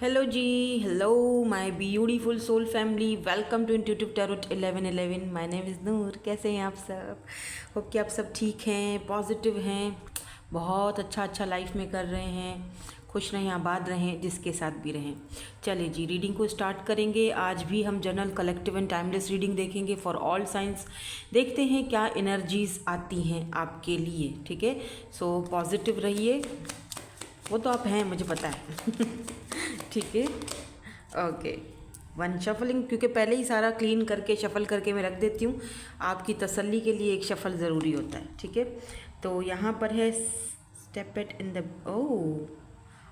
Hello ji, hello my beautiful soul family, welcome to intuitive tarot 1111। My name is Noor. कैसे हैं आप सब? Hope कि आप सब ठीक हैं, पॉजिटिव हैं, बहुत अच्छा लाइफ में कर रहे हैं, खुश रहें, आबाद रहें, जिसके साथ भी रहें। चलिए जी, रीडिंग को स्टार्ट करेंगे। आज भी हम general, collective and timeless reading देखेंगे फॉर ऑल साइंस। देखते हैं क्या एनर्जीज आती हैं आपके लिए। ठीक है, सो पॉजिटिव रहिए, वो तो आप हैं, मुझे पता है। ठीक है, ओके। वन शफलिंग, क्योंकि पहले ही सारा क्लीन करके शफल करके मैं रख देती हूँ। आपकी तसल्ली के लिए एक शफल ज़रूरी होता है। ठीक है, तो यहाँ पर है step it in the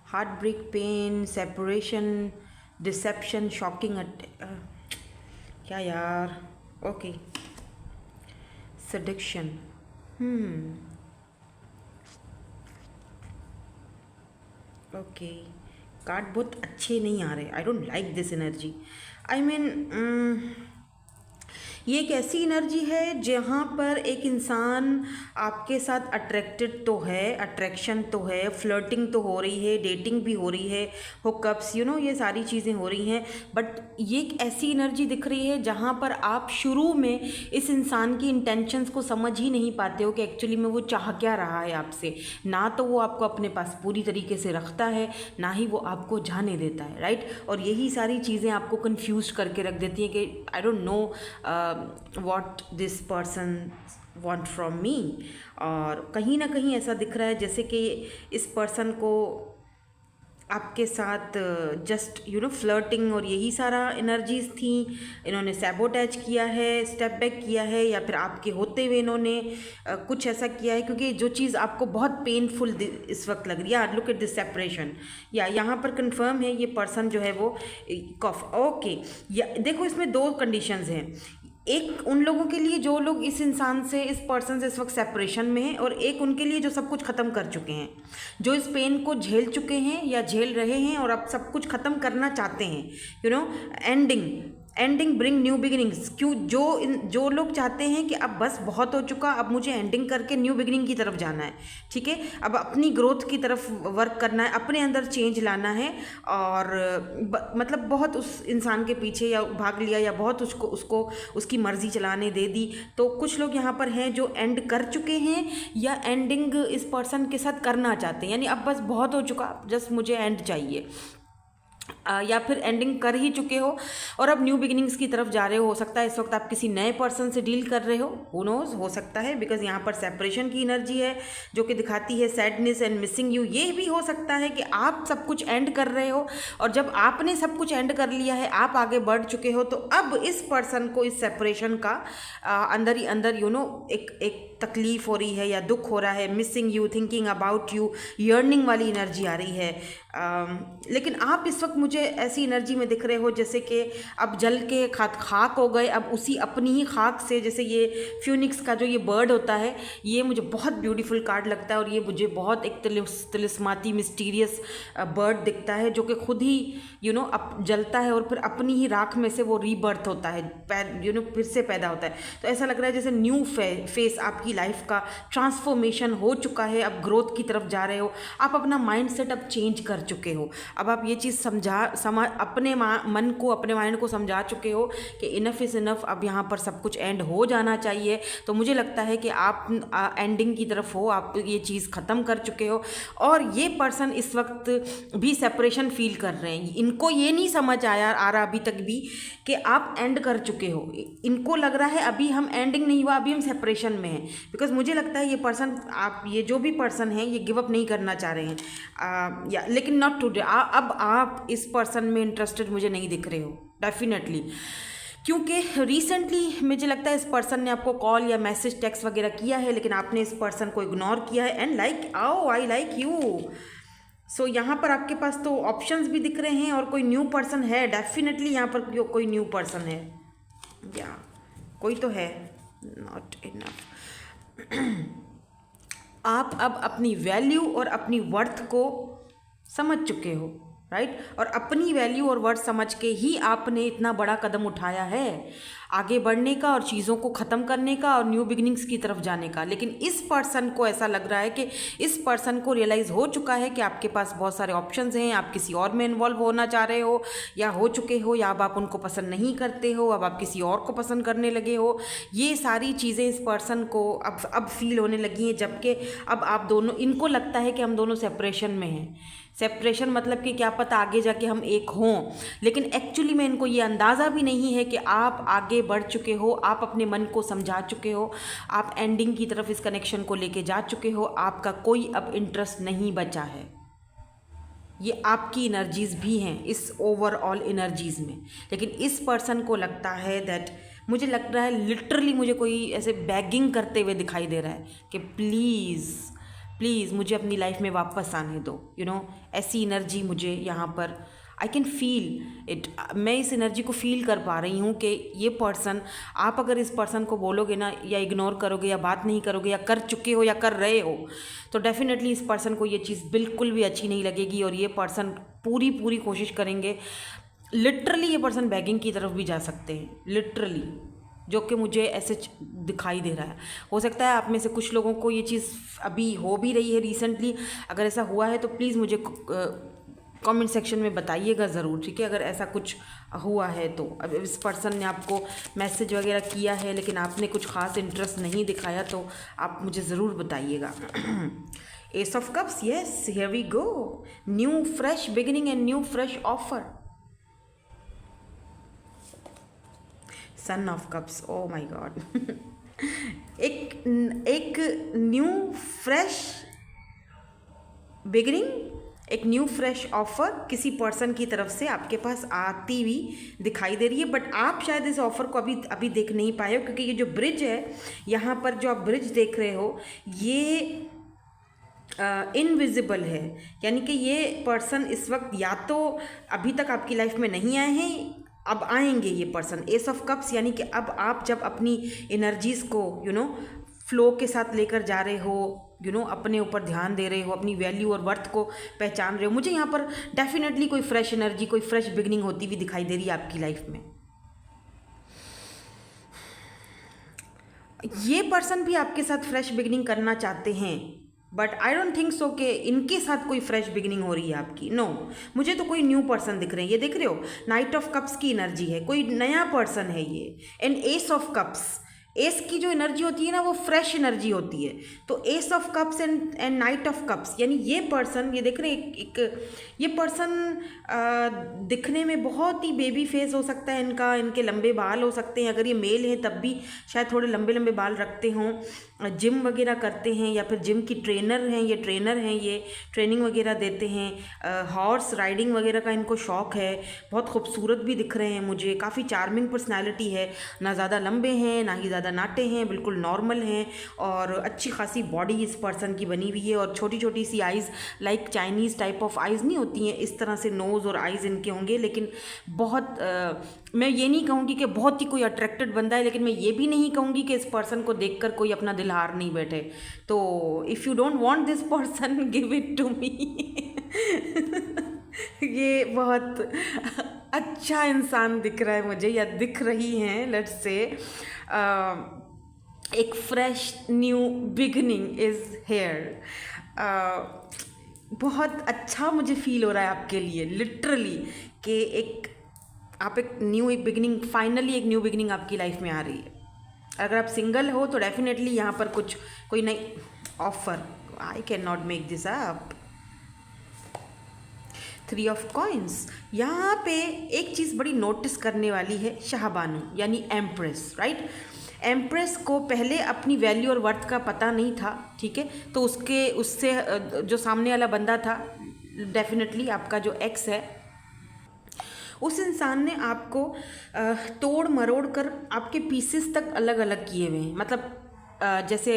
heart break, pain, separation, deception, shocking, क्या यार, ओके, सडिक्शन। ओके, कार्ड बहुत अच्छे नहीं आ रहे। I don't like this energy. I mean ये एक ऐसी एनर्जी है जहाँ पर एक इंसान आपके साथ अट्रैक्टेड तो है, अट्रैक्शन तो है, फ्लर्टिंग तो हो रही है, डेटिंग भी हो रही है, हुकअप्स, ये सारी चीज़ें हो रही हैं। बट ये एक ऐसी एनर्जी दिख रही है जहाँ पर आप शुरू में इस इंसान की इंटेंशंस को समझ ही नहीं पाते हो कि एक्चुअली में वो चाह क्या रहा है आपसे। ना तो वो आपको अपने पास पूरी तरीके से रखता है, ना ही वो आपको जाने देता है, राइट। और यही सारी चीज़ें आपको कन्फ्यूज करके रख देती हैं कि I don't know what this person want from me। और कहीं ना कहीं ऐसा दिख रहा है जैसे कि इस पर्सन को आपके साथ जस्ट फ्लर्टिंग और यही सारा एनर्जीज थी। इन्होंने सैबोटैज किया है, स्टेप बैक किया है, या फिर आपके होते हुए इन्होंने कुछ ऐसा किया है, क्योंकि जो चीज़ आपको बहुत पेनफुल इस वक्त लग रही है, लुक एट दिस सेपरेशन। या यहाँ पर कंफर्म है ये पर्सन जो है वो कफ, ओके। या देखो, इसमें दो कंडीशंस हैं। एक उन लोगों के लिए जो लोग इस इंसान से, इस पर्सन से इस वक्त सेपरेशन में हैं, और एक उनके लिए जो सब कुछ ख़त्म कर चुके हैं, जो इस पेन को झेल चुके हैं या झेल रहे हैं और अब सब कुछ ख़त्म करना चाहते हैं। Ending bring new beginnings. क्यों जो लोग चाहते हैं कि अब बस बहुत हो चुका, अब मुझे एंडिंग करके न्यू बिगिनिंग की तरफ जाना है। ठीक है, अब अपनी ग्रोथ की तरफ वर्क करना है, अपने अंदर चेंज लाना है। और मतलब बहुत उस इंसान के पीछे या भाग लिया, या बहुत उसको उसकी मर्जी चलाने दे दी। तो कुछ लोग यहाँ पर हैं जो एंड कर चुके हैं या एंडिंग इस पर्सन के साथ करना चाहते हैं, यानी अब बस बहुत हो चुका, जस्ट मुझे एंड चाहिए। या फिर एंडिंग कर ही चुके हो और अब न्यू बिगिनिंग्स की तरफ जा रहे हो सकता है इस वक्त आप किसी नए पर्सन से डील कर रहे हो, हु नोज, हो सकता है, बिकॉज यहाँ पर सेपरेशन की एनर्जी है जो कि दिखाती है सैडनेस एंड मिसिंग यू। ये भी हो सकता है कि आप सब कुछ एंड कर रहे हो, और जब आपने सब कुछ एंड कर लिया है, आप आगे बढ़ चुके हो, तो अब इस पर्सन को इस सेपरेशन का अंदर ही अंदर एक तकलीफ हो रही है या दुख हो रहा है, missing you, thinking about you, yearning वाली एनर्जी आ रही है। लेकिन आप इस वक्त मुझे ऐसी एनर्जी में दिख रहे हो जैसे कि अब जल के खाक हो गए, अब उसी अपनी ही खाक से, जैसे ये फ्यूनिक्स का जो ये बर्ड होता है, ये मुझे बहुत ब्यूटीफुल कार्ड लगता है, और ये मुझे बहुत एक तिलिस्माती मिस्टीरियस बर्ड दिखता है जो कि खुद ही अब जलता है और फिर अपनी ही राख में से वो रीबर्थ होता है, फिर से पैदा होता है। तो ऐसा लग रहा है जैसे न्यू फेस आपकी लाइफ का ट्रांसफॉर्मेशन हो चुका है, अब ग्रोथ की तरफ जा रहे हो, आप अपना माइंड सेट अब चेंज कर चुके हो। अब आप ये चीज़ अपने मन को, अपने माइंड को समझा चुके हो कि इनफ इज़ इनफ, अब यहाँ पर सब कुछ एंड हो जाना चाहिए। तो मुझे लगता है कि आप एंडिंग की तरफ हो, आप ये चीज़ ख़त्म कर चुके हो, और ये पर्सन इस वक्त भी सेपरेशन फील कर रहे हैं। इनको ये नहीं समझ आ रहा अभी तक भी कि आप एंड कर चुके हो। इनको लग रहा है अभी हम एंडिंग नहीं हुआ, अभी हम सेपरेशन में हैं। बिकॉज मुझे लगता है ये पर्सन, आप ये जो भी पर्सन है, ये गिव अप नहीं करना चाह रहे हैं, या लेकिन नॉट टुडे। अब आप इस पर्सन में इंटरेस्टेड मुझे नहीं दिख रहे हो डेफिनेटली, क्योंकि रिसेंटली मुझे लगता है इस पर्सन ने आपको कॉल या मैसेज, टेक्स्ट वगैरह किया है, लेकिन आपने इस पर्सन को इग्नोर किया है। एंड लाइक, आओ, आई लाइक यू। सो यहाँ पर आपके पास तो ऑप्शंस भी दिख रहे हैं, और कोई न्यू पर्सन है डेफिनेटली, यहाँ पर कोई न्यू पर्सन है, या कोई तो है, नॉट इनफ। आप अब अपनी वैल्यू और अपनी वर्थ को समझ चुके हो, राइट। और अपनी वैल्यू और वर्थ समझ के ही आपने इतना बड़ा कदम उठाया है। आगे बढ़ने का और चीज़ों को ख़त्म करने का और न्यू बिगनिंग्स की तरफ जाने का। लेकिन इस पर्सन को ऐसा लग रहा है कि इस पर्सन को रियलाइज़ हो चुका है कि आपके पास बहुत सारे ऑप्शंस हैं, आप किसी और में इन्वॉल्व होना चाह रहे हो या हो चुके हो, या अब आप उनको पसंद नहीं करते हो, अब आप किसी और को पसंद करने लगे हो। ये सारी चीज़ें इस पर्सन को अब फील होने लगी हैं, जबकि अब आप दोनों, इनको लगता है कि हम दोनों सेपरेशन में हैं। सेपरेशन मतलब कि क्या पता आगे जाके हम एक हों, लेकिन एक्चुअली में इनको ये अंदाज़ा भी नहीं है कि आप आगे बढ़ चुके हो, आप अपने मन को समझा चुके हो, आप एंडिंग की तरफ इस कनेक्शन को लेके जा चुके हो, आपका कोई अब इंटरेस्ट नहीं बचा है। ये आपकी एनर्जीज़ भी हैं इस ओवरऑल एनर्जीज़ में, लेकिन इस पर्सन को लगता है दैट, मुझे लग रहा है लिटरली मुझे कोई ऐसे बैगिंग करते हुए दिखाई दे रहा है कि प्लीज़ प्लीज़ मुझे अपनी लाइफ में वापस आने दो। ऐसी एनर्जी मुझे यहाँ पर आई कैन फील इट। मैं इस एनर्जी को फील कर पा रही हूँ कि ये पर्सन, आप अगर इस पर्सन को बोलोगे ना, या इग्नोर करोगे या बात नहीं करोगे या कर चुके हो या कर रहे हो, तो डेफिनेटली इस पर्सन को ये चीज़ बिल्कुल भी अच्छी नहीं लगेगी और ये पर्सन पूरी कोशिश करेंगे। लिटरली ये पर्सन बैगिंग की तरफ भी जा सकते हैं, लिटरली, जो कि मुझे ऐसे दिखाई दे रहा है। हो सकता है आप में से कुछ लोगों को ये चीज़ अभी हो भी रही है रिसेंटली। अगर ऐसा हुआ है तो प्लीज़ मुझे कमेंट सेक्शन में बताइएगा ज़रूर, ठीक है, अगर ऐसा कुछ हुआ है तो। अब इस पर्सन ने आपको मैसेज वगैरह किया है लेकिन आपने कुछ ख़ास इंटरेस्ट नहीं दिखाया, तो आप मुझे ज़रूर बताइएगा। Ace of cups, yes, here we go, new fresh beginning and new fresh offer. Son of cups, oh my god. एक न्यू फ्रेश बिगिनिंग, एक न्यू फ्रेश ऑफर किसी पर्सन की तरफ से आपके पास आती हुई दिखाई दे रही है, बट आप शायद इस ऑफर को अभी देख नहीं पाए हो, क्योंकि ये जो ब्रिज है, यहाँ पर जो आप ब्रिज देख रहे हो, ये इनविजिबल है। यानी कि ये पर्सन इस वक्त या तो अभी तक आपकी लाइफ में नहीं आए हैं, अब आएंगे ये पर्सन। एस ऑफ कप्स यानी कि अब आप जब अपनी एनर्जीज़ को फ्लो के साथ लेकर जा रहे हो, अपने ऊपर ध्यान दे रहे हो, अपनी वैल्यू और वर्थ को पहचान रहे हो, मुझे यहाँ पर डेफिनेटली कोई फ्रेश एनर्जी, कोई फ्रेश बिगनिंग होती हुई दिखाई दे रही है आपकी लाइफ में। ये पर्सन भी आपके साथ फ्रेश बिगनिंग करना चाहते हैं, but I don't think so कि इनके साथ कोई फ्रेश बिगिनिंग हो रही है आपकी। नो, मुझे तो कोई न्यू पर्सन दिख रहे हैं। ये देख रहे हो, नाइट ऑफ कप्स की एनर्जी है, कोई नया पर्सन है ये। And S of cups, S की जो एनर्जी होती है ना, वो फ्रेश एनर्जी होती है। तो S of cups and night of cups, यानी ये पर्सन, ये देख रहे हैं, ये पर्सन दिखने में बहुत ही बेबी फेस हो सकता है इनका, इनके लंबे बाल हो सकते हैं, अगर ये मेल है तब भी शायद थोड़े लंबे लंबे बाल रखते हों, जिम वगैरह करते हैं या फिर जिम की ट्रेनर हैं, ये ट्रेनर हैं, ये ट्रेनिंग वगैरह देते हैं, हॉर्स राइडिंग वगैरह का इनको शौक़ है, बहुत खूबसूरत भी दिख रहे हैं मुझे, काफ़ी चार्मिंग पर्सनैलिटी है, ना ज़्यादा लंबे हैं ना ही ज़्यादा नाटे हैं, बिल्कुल नॉर्मल हैं, और अच्छी खासी बॉडी इस पर्सन की बनी हुई है, और छोटी छोटी सी eyes, like Chinese type of eyes नहीं होती हैं, इस तरह से नोज़ और आइज़ इनके होंगे। लेकिन बहुत मैं ये नहीं कहूँगी कि बहुत ही कोई अट्रैक्टेड बंदा है, लेकिन मैं ये भी नहीं कहूँगी कि इस पर्सन को देखकर कोई अपना दिल हार नहीं बैठे। तो if you don't want this person, give it to me. ये बहुत अच्छा इंसान दिख रहा है मुझे, या दिख रही हैं, लेट्स से। एक fresh new beginning is here. बहुत अच्छा मुझे फील हो रहा है आपके लिए, लिटरली, कि आप एक बिगिनिंग, फाइनली एक न्यू बिगिनिंग आपकी लाइफ में आ रही है। अगर आप सिंगल हो तो डेफिनेटली यहाँ पर कोई नई offer, I can not make this up. 3 of coins, यहाँ पे एक चीज़ बड़ी नोटिस करने वाली है, शाहबानू यानी एम्प्रेस, राइट। एम्प्रेस को पहले अपनी वैल्यू और वर्थ का पता नहीं था, ठीक है, तो उससे जो सामने वाला बंदा था, डेफिनेटली आपका जो एक्स है, उस इंसान ने आपको तोड़ मरोड़ कर आपके पीसेस तक अलग अलग किए हुए हैं। मतलब जैसे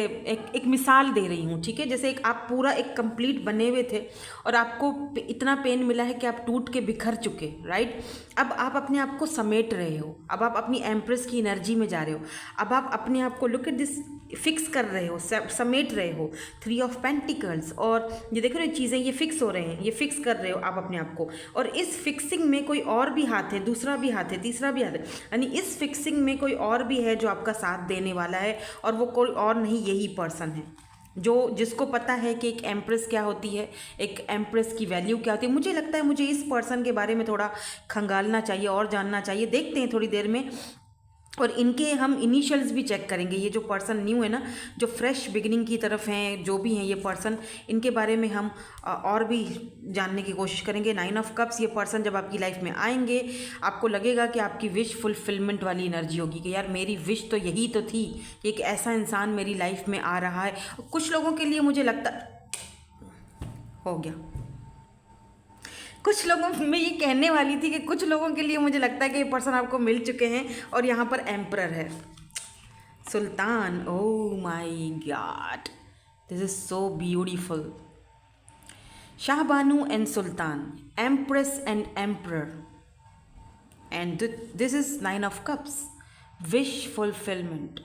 एक मिसाल दे रही हूँ, ठीक है। जैसे एक आप पूरा एक कंप्लीट बने हुए थे और आपको इतना पेन मिला है कि आप टूट के बिखर चुके, राइट। अब आप अपने आप को समेट रहे हो, अब आप अपनी एम्प्रेस की एनर्जी में जा रहे हो, अब आप अपने आप को लुक एट दिस फिक्स कर रहे हो, समेट रहे हो। 3 ऑफ पेंटिकल्स, और ये देख रहे हो चीज़ें ये फिक्स हो रहे हैं, ये फिक्स कर रहे हो आप अपने आप को। और इस फिक्सिंग में कोई और भी हाथ है, दूसरा भी हाथ है, तीसरा भी हाथ है, यानी इस फिक्सिंग में कोई और भी है जो आपका साथ देने वाला है, और वो कोई और नहीं, यही पर्सन है जो जिसको पता है कि एक एम्प्रेस क्या होती है, एक एम्प्रेस की वैल्यू क्या होती है। मुझे लगता है मुझे इस पर्सन के बारे में थोड़ा खंगालना चाहिए और जानना चाहिए। देखते हैं थोड़ी देर में, और इनके हम इनिशियल्स भी चेक करेंगे। ये जो पर्सन न्यू है ना, जो फ्रेश बिगिनिंग की तरफ हैं, जो भी हैं ये पर्सन, इनके बारे में हम और भी जानने की कोशिश करेंगे। 9 ऑफ कप्स, ये पर्सन जब आपकी लाइफ में आएंगे आपको लगेगा कि आपकी विश फुलफिलमेंट वाली एनर्जी होगी कि यार मेरी विश तो यही तो थी कि एक ऐसा इंसान मेरी लाइफ में आ रहा है। कुछ लोगों के लिए मुझे लगता हो गया, कुछ लोगों में ये कहने वाली थी कि कुछ लोगों के लिए मुझे लगता है कि ये पर्सन आपको मिल चुके हैं। और यहाँ पर एम्परर है, सुल्तान। Oh my God, this is so beautiful. Shahbanu and sultan, empress and emperor, and this is 9 of cups, wish fulfilment.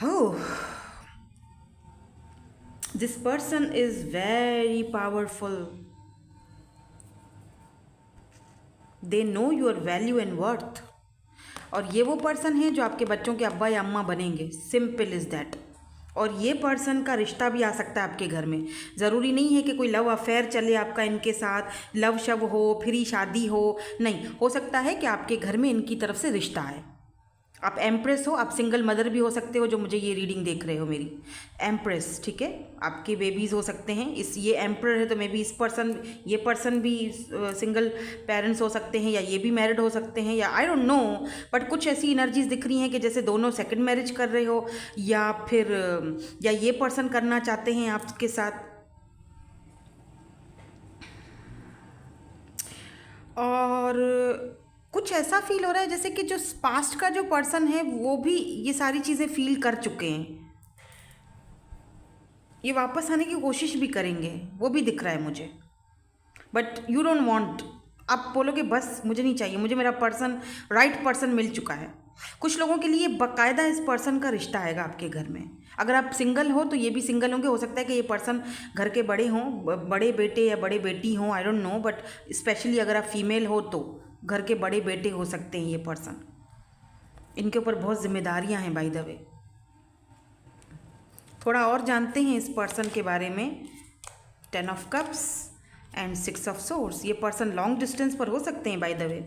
Oh, this person is very powerful. They know your value and worth. और ये वो person है जो आपके बच्चों के अब्बा या अम्मा बनेंगे, सिंपल इज़ दैट। और ये पर्सन का रिश्ता भी आ सकता है आपके घर में। ज़रूरी नहीं है कि कोई लव अफेयर चले आपका इनके साथ, लव शव हो, फिर शादी हो, नहीं, हो सकता है कि आपके घर में इनकी तरफ से रिश्ता आए। आप एम्प्रेस हो, आप सिंगल मदर भी हो सकते हो जो मुझे ये रीडिंग देख रहे हो मेरी, एम्प्रेस, ठीक है। आपके बेबीज़ हो सकते हैं, इस ये एम्प्रर है तो मे बी इस पर्सन, ये पर्सन भी सिंगल पेरेंट्स हो सकते हैं, या ये भी मैरिड हो सकते हैं, या आई डोंट नो, बट कुछ ऐसी एनर्जीज दिख रही हैं कि जैसे दोनों सेकंड मैरिज कर रहे हो, या फिर या ये पर्सन करना चाहते हैं आपके साथ। और कुछ ऐसा फील हो रहा है जैसे कि जो पास्ट का जो पर्सन है वो भी ये सारी चीज़ें फील कर चुके हैं, ये वापस आने की कोशिश भी करेंगे, वो भी दिख रहा है मुझे। बट यू डोंट वांट, आप बोलोगे बस मुझे नहीं चाहिए, मुझे मेरा पर्सन, राइट पर्सन मिल चुका है। कुछ लोगों के लिए बाकायदा इस पर्सन का रिश्ता आएगा आपके घर में। अगर आप सिंगल हो तो ये भी सिंगल होंगे, हो सकता है कि ये पर्सन घर के बड़े हों, बड़े बेटे या बड़े बेटी हों, I don't know, but specially अगर आप फीमेल हो तो घर के बड़े बेटे हो सकते हैं ये पर्सन। इनके ऊपर बहुत जिम्मेदारियां हैं बाय द वे। थोड़ा और जानते हैं इस पर्सन के बारे में। 10 of cups and 6 of swords, ये पर्सन लॉन्ग डिस्टेंस पर हो सकते हैं बाय द वे,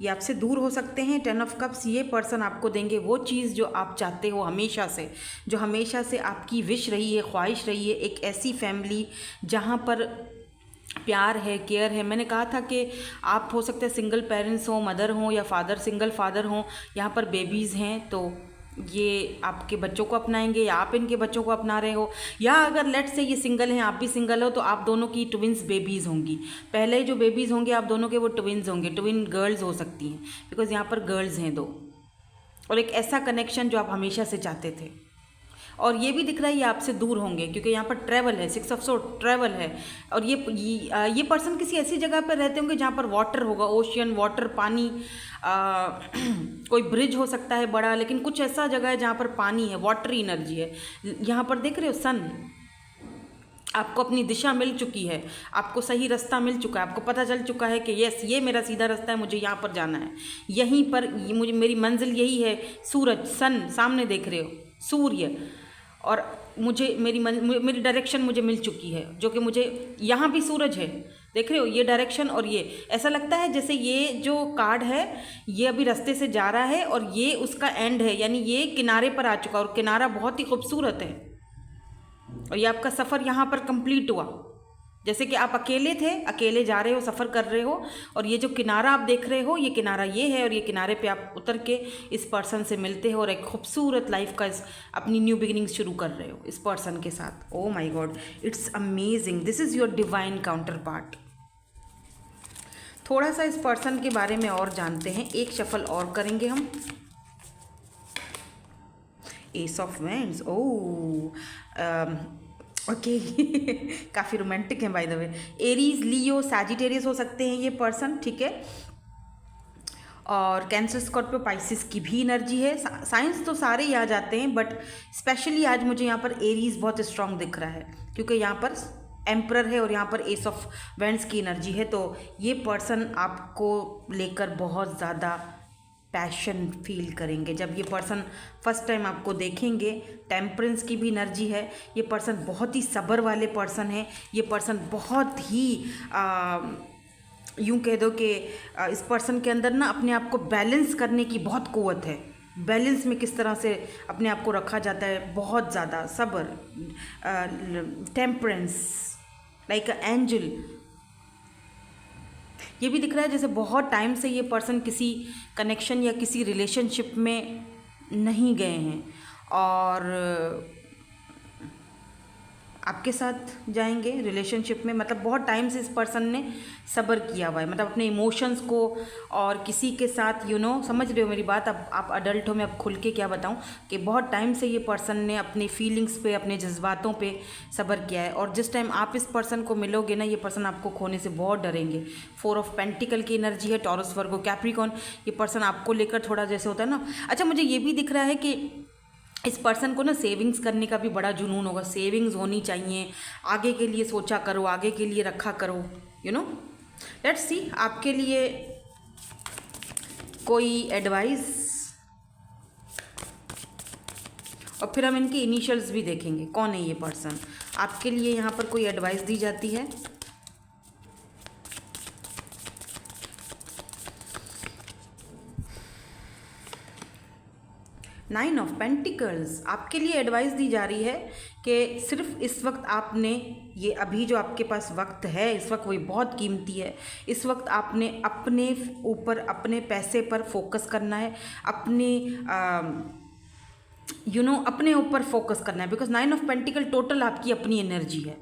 ये आपसे दूर हो सकते हैं। 10 ऑफ कप्स, ये पर्सन आपको देंगे वो चीज़ जो आप चाहते हो हमेशा से, जो हमेशा से आपकी विश रही है, ख्वाहिश रही है, एक ऐसी फैमिली जहाँ पर प्यार है, केयर है। मैंने कहा था कि आप हो सकते हैं सिंगल पेरेंट्स हो, मदर हो या फादर, सिंगल फादर हो, यहाँ पर बेबीज़ हैं तो ये आपके बच्चों को अपनाएंगे या आप इनके बच्चों को अपना रहे हो, या अगर लेट से ये सिंगल हैं, आप भी सिंगल हो, तो आप दोनों की ट्विंस बेबीज़ होंगी। पहले जो बेबीज़ होंगे आप दोनों के वो ट्विंस होंगे, ट्विन गर्ल्स हो सकती हैं, बिकॉज यहाँ पर गर्ल्स हैं 2, और एक ऐसा कनेक्शन जो आप हमेशा से चाहते थे। और ये भी दिख रहा है ये आपसे दूर होंगे क्योंकि यहाँ पर ट्रैवल है, 6 ऑफ सोर्ड, ट्रैवल है। और ये पर्सन किसी ऐसी जगह पर रहते होंगे जहाँ पर वाटर होगा, ओशियन, वाटर, पानी, कोई ब्रिज हो सकता है बड़ा, लेकिन कुछ ऐसा जगह है जहाँ पर पानी है, वाटरी एनर्जी है। यहाँ पर देख रहे हो सन, आपको अपनी दिशा मिल चुकी है, आपको सही रास्ता मिल चुका है, आपको पता चल चुका है कि यस ये मेरा सीधा रास्ता है, मुझे यहाँ पर जाना है, यहीं पर मुझे मेरी मंजिल यही है। सूरज, सन सामने देख रहे हो, सूर्य, और मुझे मेरी डायरेक्शन मुझे मिल चुकी है, जो कि मुझे यहाँ भी सूरज है, देख रहे हो ये डायरेक्शन। और ये ऐसा लगता है जैसे ये जो कार्ड है ये अभी रास्ते से जा रहा है और ये उसका एंड है, यानी ये किनारे पर आ चुका, और किनारा बहुत ही खूबसूरत है, और ये आपका सफ़र यहाँ पर कंप्लीट हुआ। जैसे कि आप अकेले थे, अकेले जा रहे हो, सफ़र कर रहे हो, और ये जो किनारा आप देख रहे हो ये किनारा ये है, और ये किनारे पे आप उतर के इस पर्सन से मिलते हो और एक खूबसूरत लाइफ का अपनी न्यू बिगिनिंग शुरू कर रहे हो इस पर्सन के साथ। ओह my God, it's amazing, this is your divine counter part. थोड़ा सा इस पर्सन के बारे में और जानते हैं, एक शफल और करेंगे हम। S of wands, oh okay. काफ़ी रोमांटिक है by the way. Aries, Leo, Sagittarius हो सकते हैं ये पर्सन, ठीक है। और कैंसर, स्कॉर्पियो, पाइसिस की भी एनर्जी है। साइंस तो सारे ही आ जाते हैं, बट स्पेशली आज मुझे यहाँ पर एरीज बहुत स्ट्रांग दिख रहा है, क्योंकि यहाँ पर एम्परर है और यहाँ पर एस ऑफ वेंड्स की एनर्जी है। तो ये पर्सन आपको लेकर बहुत ज़्यादा पैशन फील करेंगे जब ये पर्सन फर्स्ट टाइम आपको देखेंगे। टेम्परेंस की भी एनर्जी है। ये पर्सन बहुत ही सब्र वाले पर्सन है। ये पर्सन बहुत ही यूँ कह दो कि इस पर्सन के अंदर ना अपने आप को बैलेंस करने की बहुत क़ुव्वत है। बैलेंस में किस तरह से अपने आप को रखा जाता है, बहुत ज़्यादा सब्र, टेम्परेंस, लाइक अ एंजल। ये भी दिख रहा है जैसे बहुत टाइम से ये पर्सन किसी कनेक्शन या किसी रिलेशनशिप में नहीं गए हैं और आपके साथ जाएंगे रिलेशनशिप में। मतलब बहुत टाइम से इस पर्सन ने सब्र किया हुआ है, मतलब अपने इमोशंस को, और किसी के साथ समझ रहे हो मेरी बात। अब आप अडल्ट हो, मैं अब खुल के क्या बताऊं कि बहुत टाइम से ये पर्सन ने अपनी फीलिंग्स पे, अपने जज्बातों पे सब्र किया है। और जिस टाइम आप इस पर्सन को मिलोगे ना, ये पर्सन आपको खोने से बहुत डरेंगे। 4 ऑफ पेंटिकल की एनर्जी है। टॉरस, वर्गो, कैप्रिकॉर्न। ये पर्सन आपको लेकर थोड़ा जैसे होता है ना। अच्छा, मुझे ये भी दिख रहा है कि इस पर्सन को ना सेविंग्स करने का भी बड़ा जुनून होगा। सेविंग्स होनी चाहिए, आगे के लिए सोचा करो, आगे के लिए रखा करो, लेट्स सी आपके लिए कोई एडवाइस, और फिर हम इनके इनिशियल्स भी देखेंगे। कौन है ये पर्सन, आपके लिए यहाँ पर कोई एडवाइस दी जाती है। नाइन ऑफ पेंटिकल्स, आपके लिए एडवाइस दी जा रही है कि सिर्फ इस वक्त आपने ये अभी जो आपके पास वक्त है, इस वक्त वही बहुत कीमती है। इस वक्त आपने अपने ऊपर, अपने पैसे पर फोकस करना है, अपने ऊपर फोकस करना है। बिकॉज 9 ऑफ पेंटिकल टोटल आपकी अपनी एनर्जी है।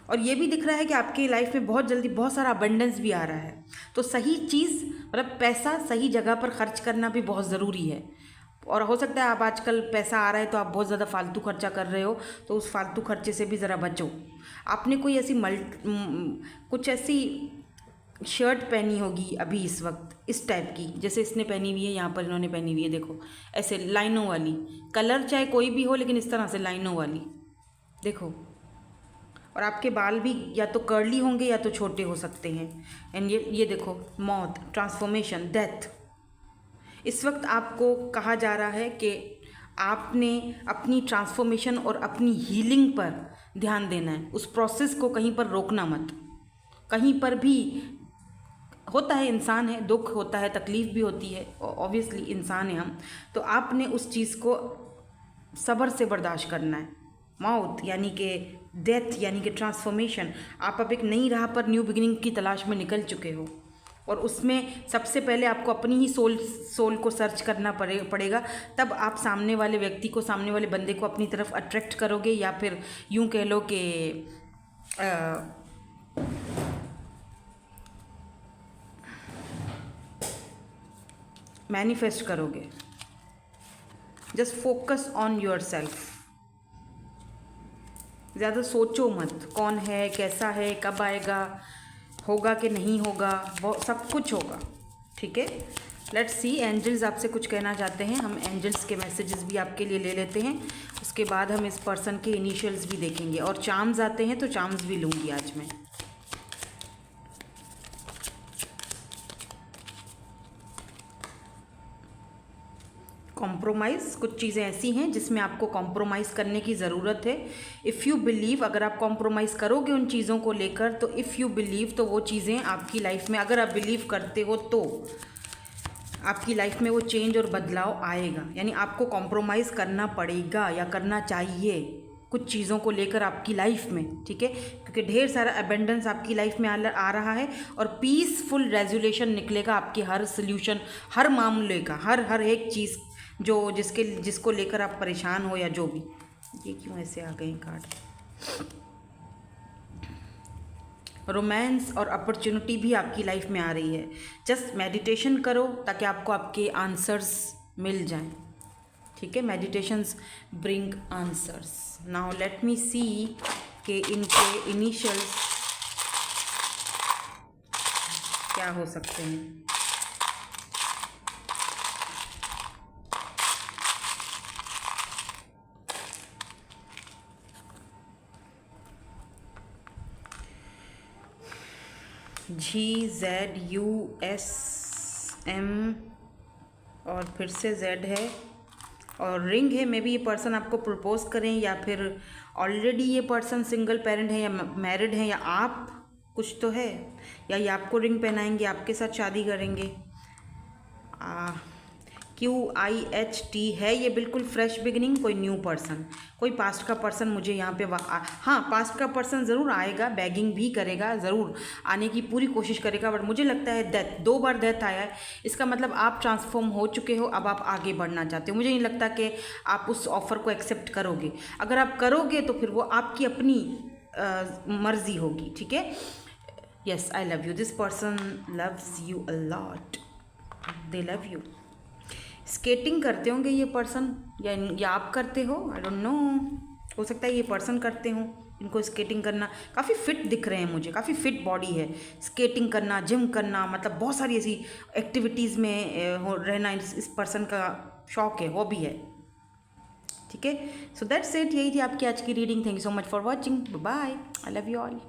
और ये भी दिख रहा है कि आपकी लाइफ में बहुत जल्दी बहुत सारा अबंडेंस भी आ रहा है। तो सही चीज़, मतलब पैसा सही जगह पर खर्च करना भी बहुत ज़रूरी है। और हो सकता है आप आजकल पैसा आ रहा है तो आप बहुत ज़्यादा फालतू खर्चा कर रहे हो, तो उस फालतू खर्चे से भी ज़रा बचो। आपने कोई ऐसी कुछ ऐसी शर्ट पहनी होगी अभी इस वक्त, इस टाइप की, जैसे इसने पहनी हुई है, यहाँ पर इन्होंने पहनी हुई है, देखो ऐसे लाइनों वाली। कलर चाहे कोई भी हो, लेकिन इस तरह से लाइनों वाली, देखो। और आपके बाल भी या तो कर्ली होंगे या तो छोटे हो सकते हैं। एंड ये देखो, मौत, ट्रांसफॉर्मेशन, डेथ। इस वक्त आपको कहा जा रहा है कि आपने अपनी ट्रांसफॉर्मेशन और अपनी हीलिंग पर ध्यान देना है। उस प्रोसेस को कहीं पर रोकना मत। कहीं पर भी होता है, इंसान है, दुख होता है, तकलीफ़ भी होती है, ऑब्वियसली इंसान है हम। तो आपने उस चीज़ को सब्र से बर्दाश्त करना है। मौत यानी कि डेथ, यानी कि ट्रांसफॉर्मेशन। आप अब एक नई राह पर, न्यू बिगिनिंग की तलाश में निकल चुके हो, और उसमें सबसे पहले आपको अपनी ही सोल को सर्च करना पड़ेगा। तब आप सामने वाले व्यक्ति को, सामने वाले बंदे को अपनी तरफ अट्रैक्ट करोगे, या फिर यूँ कह लो कि मैनिफेस्ट करोगे। Just focus on your self. ज़्यादा सोचो मत, कौन है, कैसा है, कब आएगा, होगा कि नहीं होगा, वो सब कुछ होगा, ठीक है। लेट्स सी, एंजल्स आपसे कुछ कहना चाहते हैं। हम एंजल्स के मैसेजेस भी आपके लिए ले लेते हैं। उसके बाद हम इस पर्सन के इनिशियल्स भी देखेंगे, और चार्म्स आते हैं तो चार्म्स भी लूँगी आज मैं। कॉम्प्रोमाइज़, कुछ चीज़ें ऐसी हैं जिसमें आपको कॉम्प्रोमाइज़ करने की ज़रूरत है। इफ़ यू बिलीव, अगर आप कॉम्प्रोमाइज़ करोगे उन चीज़ों को लेकर, तो इफ़ यू बिलीव, तो वो चीज़ें आपकी लाइफ में, अगर आप बिलीव करते हो तो आपकी लाइफ में वो चेंज और बदलाव आएगा। यानी आपको कॉम्प्रोमाइज़ करना पड़ेगा या करना चाहिए कुछ चीज़ों को लेकर आपकी लाइफ में, ठीक है। क्योंकि ढेर सारा अबेंडेंस आपकी लाइफ में आ रहा है, और पीसफुल रेजोल्यूशन निकलेगा आपके हर सोल्यूशन, हर मामले का, हर एक चीज़ जिसको लेकर आप परेशान हो, या जो भी। ये क्यों ऐसे आ गए कार्ड। रोमांस और अपॉर्चुनिटी भी आपकी लाइफ में आ रही है। जस्ट मेडिटेशन करो ताकि आपको आपके आंसर्स मिल जाएं। ठीक है, meditations bring answers. Now let me see कि इनके इनिशियल्स क्या हो सकते हैं। GZUSM और फिर से Z है और रिंग है। मे बी ये पर्सन आपको प्रपोज करें या फिर ऑलरेडी ये पर्सन सिंगल पेरेंट है या मैरिड है या आप, कुछ तो है, या ये आपको रिंग पहनाएंगे, आपके साथ शादी करेंगे। QIHT है ये बिल्कुल फ्रेश बिगिनिंग, कोई न्यू पर्सन, कोई पास्ट का पर्सन मुझे यहाँ पे हाँ, पास्ट का पर्सन ज़रूर आएगा, बैगिंग भी करेगा, ज़रूर आने की पूरी कोशिश करेगा, बट मुझे लगता है डेथ, 2 बार डेथ आया है, इसका मतलब आप ट्रांसफॉर्म हो चुके हो, अब आप आगे बढ़ना चाहते हो। मुझे नहीं लगता कि आप उस ऑफ़र को एक्सेप्ट करोगे। अगर आप करोगे तो फिर वो आपकी अपनी मर्जी होगी, ठीक है। Yes, I love you, this person loves you a lot, they love you. Skating करते होंगे ये पर्सन या आप करते हो, आई डोंट नो, हो सकता है ये पर्सन करते हो। इनको स्केटिंग करना काफ़ी फिट दिख रहे हैं मुझे, काफ़ी फिट बॉडी है। स्केटिंग करना, जिम करना, मतलब बहुत सारी ऐसी एक्टिविटीज़ में हो रहना इस पर्सन का शौक है, हॉबी है, ठीक है। सो दैट्स इट, यही थी आपकी आज की reading. Thank you so much for watching, bye, I love you all.